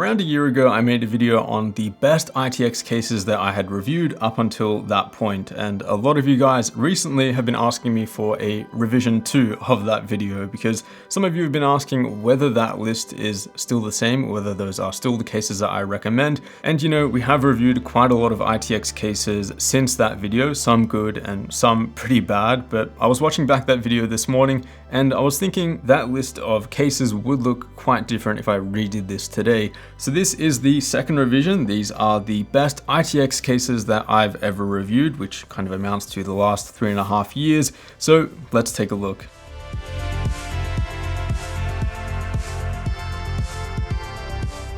Around a year ago, I made a video on the best ITX cases that I had reviewed up until that point, and a lot of you guys recently have been asking me for a revision 2 of that video because some of you have been asking whether that list is still the same, whether those are still the cases that I recommend. And you know, we have reviewed quite a lot of ITX cases since that video, some good and some pretty bad, but I was watching back that video this morning and I was thinking that list of cases would look quite different if I redid this today. So this is the second revision. These are the best ITX cases that I've ever reviewed, which kind of amounts to the last 3.5 years. So let's take a look.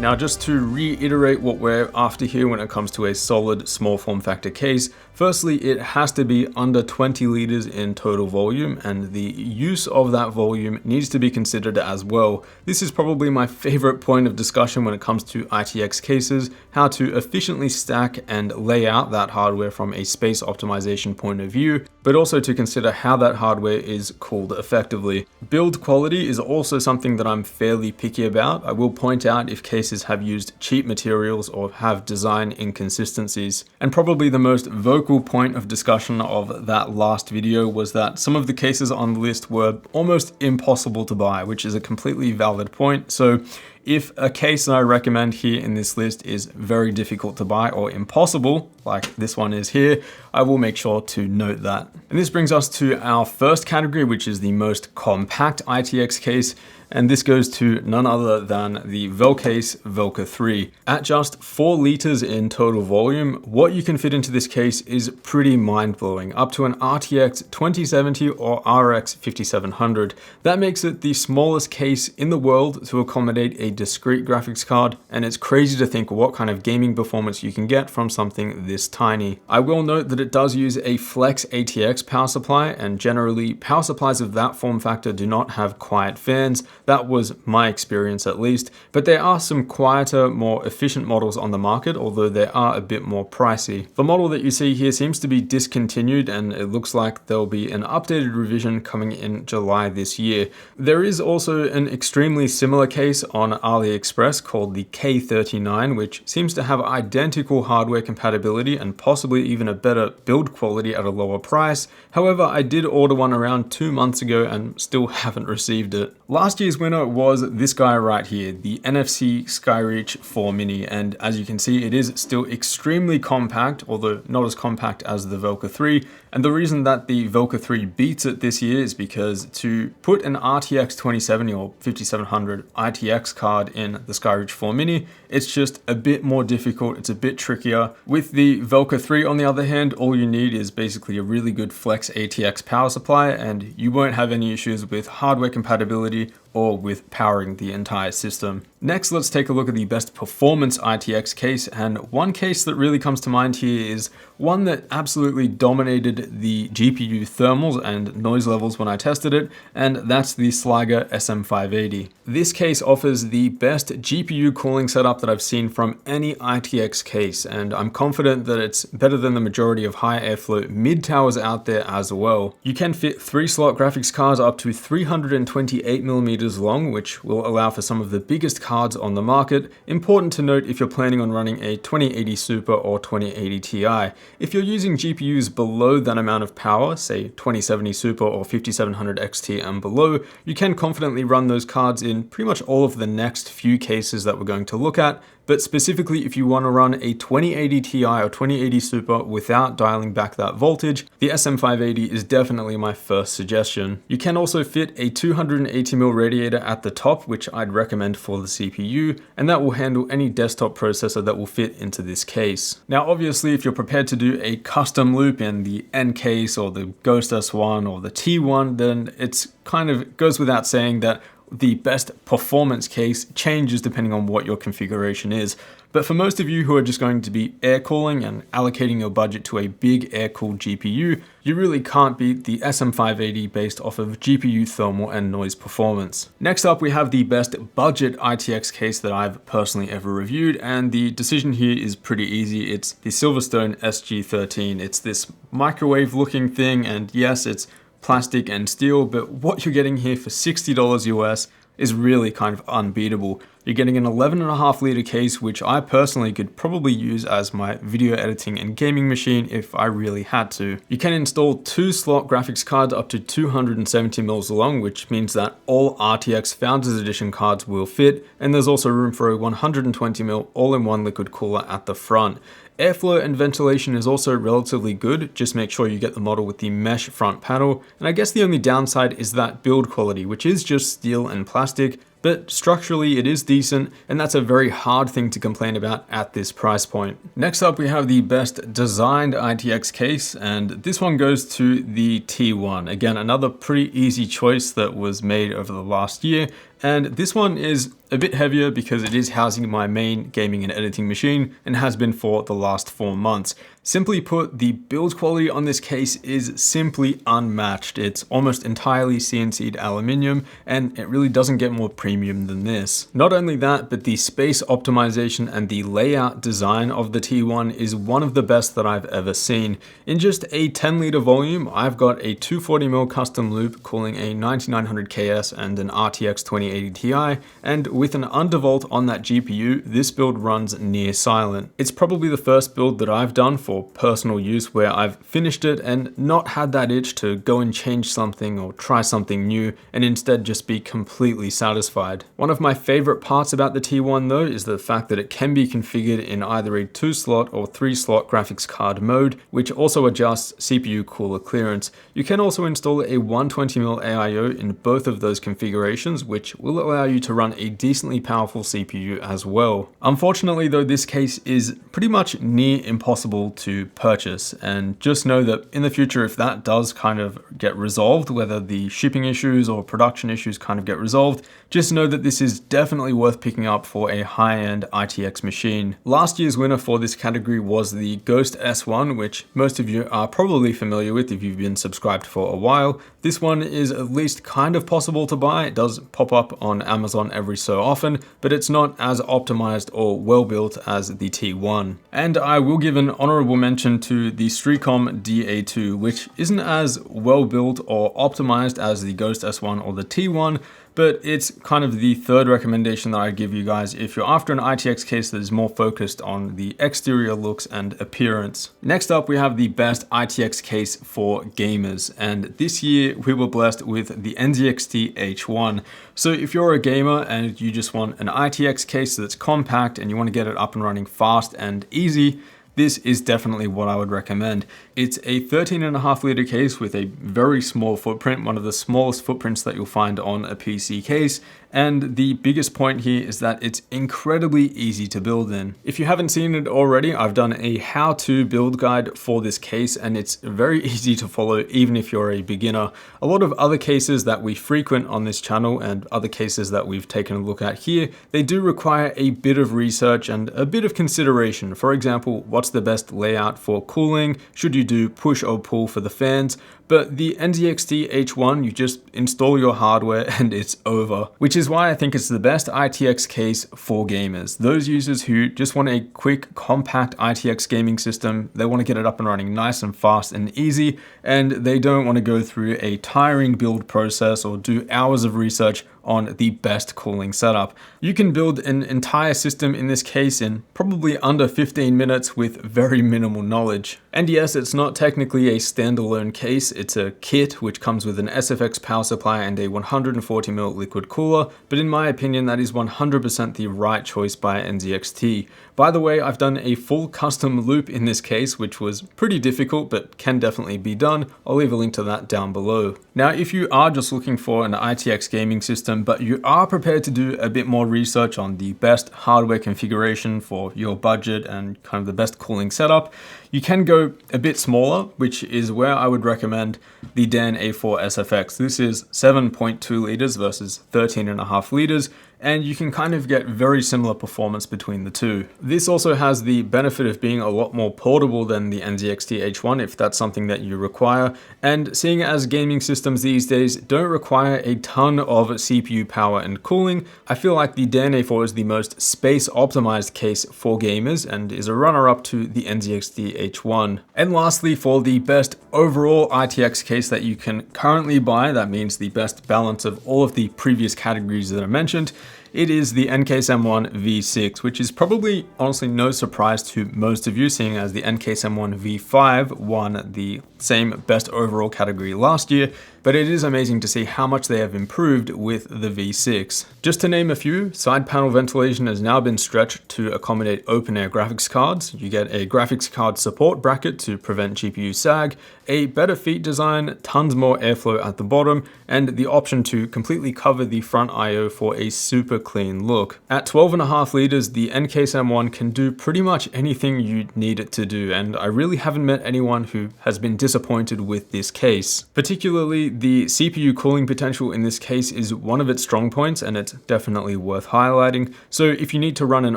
Now, just to reiterate what we're after here when it comes to a solid small form factor case, firstly, it has to be under 20 liters in total volume, and the use of that volume needs to be considered as well. This is probably my favorite point of discussion when it comes to ITX cases, how to efficiently stack and lay out that hardware from a space optimization point of view, but also to consider how that hardware is cooled effectively. Build quality is also something that I'm fairly picky about. I will point out if cases have used cheap materials or have design inconsistencies. And probably the most vocal point of discussion of that last video was that some of the cases on the list were almost impossible to buy, which is a completely valid point. So if a case that I recommend here in this list is very difficult to buy or impossible, like this one is here, I will make sure to note that. And this brings us to our first category, which is the most compact ITX case. And this goes to none other than the Velcase Velca 3. At just 4 liters in total volume, what you can fit into this case is pretty mind-blowing, up to an RTX 2070 or RX 5700. That makes it the smallest case in the world to accommodate a discrete graphics card, and it's crazy to think what kind of gaming performance you can get from something this tiny. I will note that it does use a Flex ATX power supply, and generally power supplies of that form factor do not have quiet fans. That was my experience at least, but there are some quieter, more efficient models on the market, although they are a bit more pricey. The model that you see here seems to be discontinued, and it looks like there'll be an updated revision coming in July this year. There is also an extremely similar case on AliExpress called the K39, which seems to have identical hardware compatibility and possibly even a better build quality at a lower price. However, I did order one around 2 months ago and still haven't received it. Last year's winner was this guy right here, the NFC Skyreach 4 Mini, and as you can see, it is still extremely compact, although not as compact as the Velca 3. And the reason that the Velca 3 beats it this year is because to put an RTX 2070 or 5700 ITX card in the Skyreach 4 Mini, it's just a bit more difficult, it's a bit trickier. With the Velca 3 on the other hand, all you need is basically a really good Flex ATX power supply, and you won't have any issues with hardware compatibility or with powering the entire system. Next, let's take a look at the best performance ITX case, and one case that really comes to mind here is one that absolutely dominated the GPU thermals and noise levels when I tested it, and that's the Sliger SM580. This case offers the best GPU cooling setup that I've seen from any ITX case, and I'm confident that it's better than the majority of high airflow mid towers out there as well. You can fit 3-slot graphics cards up to 328mm long, which will allow for some of the biggest cards on the market. Important to note if you're planning on running a 2080 Super or 2080 Ti. If you're using GPUs below that amount of power, say 2070 Super or 5700 XT and below, you can confidently run those cards in pretty much all of the next few cases that we're going to look at. But specifically, if you want to run a 2080 Ti or 2080 Super without dialing back that voltage, the SM580 is definitely my first suggestion. You can also fit a 280mm radiator at the top, which I'd recommend for the CPU, and that will handle any desktop processor that will fit into this case. Now, obviously, if you're prepared to do a custom loop in the N case or the Ghost S1 or the T1, then it's kind of goes without saying that the best performance case changes depending on what your configuration is. But for most of you who are just going to be air cooling and allocating your budget to a big air-cooled GPU, you really can't beat the SM580 based off of GPU thermal and noise performance. Next up, we have the best budget ITX case that I've personally ever reviewed, and the decision here is pretty easy. It's the Silverstone SG13. It's this microwave looking thing, and yes, it's plastic and steel, but what you're getting here for $60 US is really kind of unbeatable. You're getting an 11.5 liter case, which I personally could probably use as my video editing and gaming machine if I really had to. You can install 2 slot graphics cards up to 270 mils long, which means that all RTX Founders Edition cards will fit, and there's also room for a 120 mil all-in-one liquid cooler at the front. Airflow and ventilation is also relatively good, just make sure you get the model with the mesh front panel, and I guess the only downside is that build quality, which is just steel and plastic, but structurally it is decent, and that's a very hard thing to complain about at this price point. Next up, we have the best designed ITX case, and this one goes to the T1. Again, another pretty easy choice that was made over the last year, and this one is a bit heavier because it is housing my main gaming and editing machine and has been for the last 4 months. Simply put, the build quality on this case is simply unmatched. It's almost entirely CNC'd aluminium, and it really doesn't get more premium than this. Not only that, but the space optimization and the layout design of the T1 is one of the best that I've ever seen. In just a 10 liter volume, I've got a 240mm custom loop cooling a 9900 KS and an RTX 2080 Ti, and with an undervolt on that GPU, this build runs near silent. It's probably the first build that I've done for personal use where I've finished it and not had that itch to go and change something or try something new, and instead just be completely satisfied. One of my favorite parts about the T1 though is the fact that it can be configured in either a 2-slot or 3-slot graphics card mode, which also adjusts CPU cooler clearance. You can also install a 120mm AIO in both of those configurations, which will allow you to run a decently powerful CPU as well. Unfortunately though, this case is pretty much near impossible to purchase, and just know that in the future, if that does kind of get resolved, whether the shipping issues or production issues kind of get resolved, just know that this is definitely worth picking up for a high-end ITX machine. Last year's winner for this category was the Ghost S1, which most of you are probably familiar with if you've been subscribed for a while. This one is at least kind of possible to buy. It does pop up on Amazon every so often, but it's not as optimized or well built as the T1. And I will give an honorable mention to the Streacom DA2, which isn't as well built or optimized as the Ghost S1 or the T1, but it's kind of the third recommendation that I give you guys if you're after an ITX case that is more focused on the exterior looks and appearance. Next up, we have the best ITX case for gamers, and this year we were blessed with the NZXT H1. So if you're a gamer and you just want an ITX case that's compact and you want to get it up and running fast and easy, this is definitely what I would recommend. It's a 13.5 liter case with a very small footprint, one of the smallest footprints that you'll find on a PC case. And the biggest point here is that it's incredibly easy to build in. If you haven't seen it already, I've done a how-to build guide for this case, and it's very easy to follow even if you're a beginner. A lot of other cases that we frequent on this channel and other cases that we've taken a look at here, they do require a bit of research and a bit of consideration. For example, what's the best layout for cooling? Should you do push or pull for the fans? But the NZXT H1, you just install your hardware and it's over, which is why I think it's the best ITX case for gamers. Those users who just want a quick, compact ITX gaming system, they want to get it up and running nice and fast and easy, and they don't want to go through a tiring build process or do hours of research on the best cooling setup. You can build an entire system in this case in probably under 15 minutes with very minimal knowledge. And yes, it's not technically a standalone case, it's a kit which comes with an SFX power supply and a 140mm liquid cooler, but in my opinion that is 100% the right choice by NZXT. By the way, I've done a full custom loop in this case, which was pretty difficult but can definitely be done. I'll leave a link to that down below. Now, if you are just looking for an ITX gaming system, but you are prepared to do a bit more research on the best hardware configuration for your budget and kind of the best cooling setup, you can go a bit smaller, which is where I would recommend the Dan A4 SFX. This is 7.2 liters versus 13.5 liters, and you can kind of get very similar performance between the two. This also has the benefit of being a lot more portable than the NZXT H1 if that's something that you require, and seeing as gaming systems these days don't require a ton of CPU power and cooling, I feel like the Dan A4 is the most space optimized case for gamers and is a runner-up to the NZXT H1. And lastly, for the best overall ITX case that you can currently buy, that means the best balance of all of the previous categories that I mentioned, it is the NCase M1 V6, which is probably honestly no surprise to most of you, seeing as the NCase M1 V5 won the same best overall category last year, but it is amazing to see how much they have improved with the V6. Just to name a few, side panel ventilation has now been stretched to accommodate open air graphics cards. You get a graphics card support bracket to prevent GPU sag, a better feet design, tons more airflow at the bottom, and the option to completely cover the front I/O for a super clean look. At 12.5 liters, the NCase M1 can do pretty much anything you need it to do, and I really haven't met anyone who has been disappointed with this case. Particularly, the CPU cooling potential in this case is one of its strong points, and it's definitely worth highlighting. So if you need to run an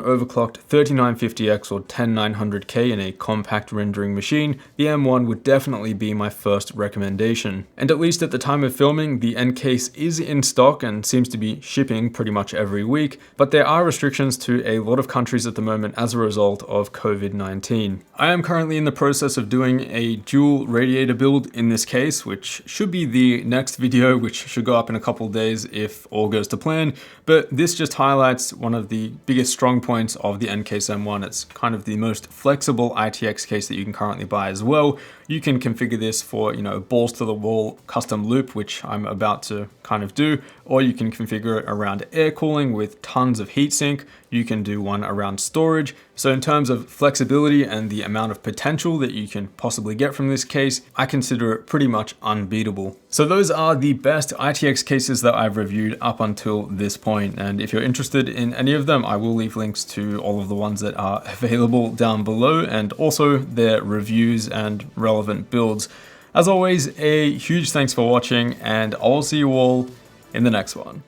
overclocked 3950X or 10900K in a compact rendering machine, the M1 would definitely be my first recommendation. And at least at the time of filming, the NCase is in stock and seems to be shipping pretty much every week, but there are restrictions to a lot of countries at the moment as a result of COVID-19. I am currently in the process of doing a dual radiator build in this case, which should be the next video, which should go up in a couple of days if all goes to plan. But this just highlights one of the biggest strong points of the NCase M1. It's kind of the most flexible ITX case that you can currently buy as well. You can configure this for, balls to the wall custom loop, which I'm about to kind of do, or you can configure it around air cooling with tons of heatsink. You can do one around storage. So in terms of flexibility and the amount of potential that you can possibly get from this case, I consider it pretty much unbeatable. So those are the best ITX cases that I've reviewed up until this point. And if you're interested in any of them, I will leave links to all of the ones that are available down below, and also their reviews and relevant builds. As always, a huge thanks for watching, and I'll see you all in the next one.